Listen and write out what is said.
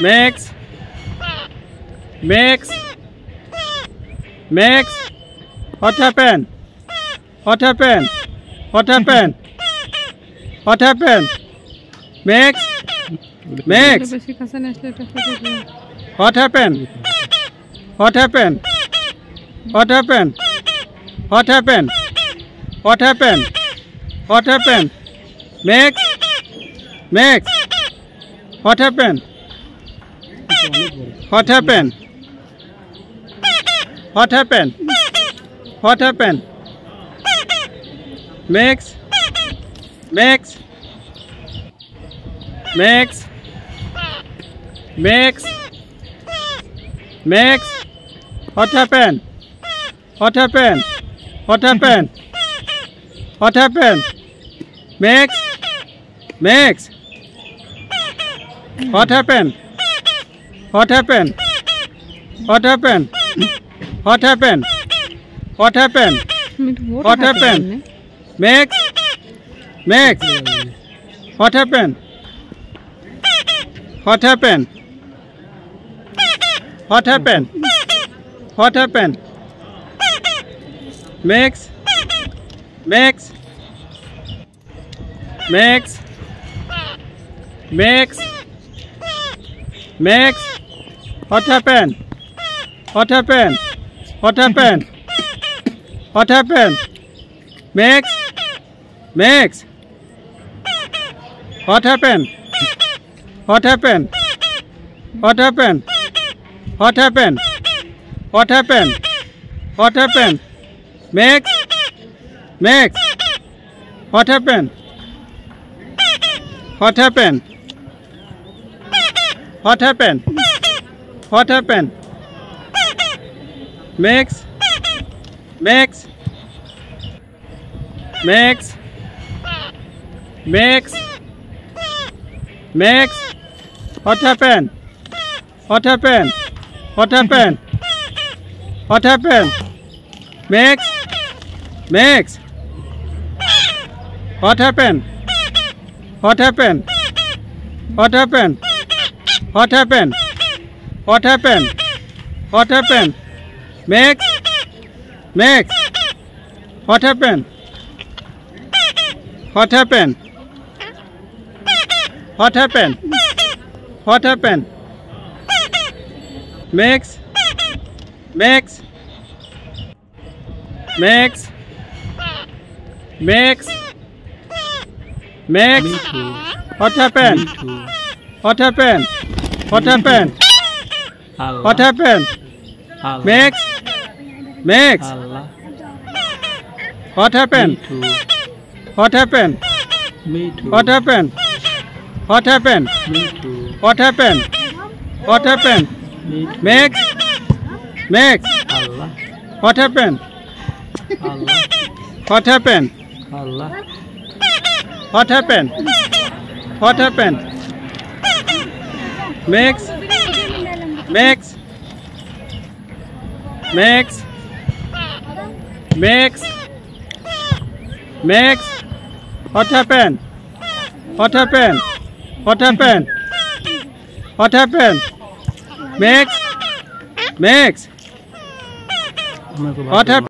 Mix. Mix. Mix. What happened? What happened? What happened? What happened? Mix. Mix. What happened? What happened? What happened? What happened? What happened? What happened? Mix. Mix. What happened? What happened? What happened? What happened? Mix. Mix. Mix. Mix. Mix. What happened? What happened? What happened? What happened? Mix. Mix. What happened? What happened? What happened? What happened? What happened? What happened? Mix. Mix. What happened? What happened? What happened? What happened? Mix. Mix. Mix. Mix. Mix. What happened? What happened? What happened? What happened? Mix. Mix. What happened? What happened? What happened? What happened? What happened? What happened? Mix. Mix. What happened? What happened? What happened? What happened? Mix. Mix. Mix. Mix. Mix. What happened? What happened? What happened? What happened? Mix. Mix. What happened? What happened? What happened? What happened? What happened? What happened? Mix. Mix. What happened? What happened? What happened? What happened? Mix. Mix. Mix. Mix. Mix. What happened? What happened? What happened? What happened? Mix. Mix. What happened? What happened? What happened? What happened? What happened? What happened? Mix. Mix. What happened? What happened? What happened? What happened? Mix. Mix. Mix. Mix. Mix. What happened? What happened? What happened? What happened? Mix. Mix. What happened?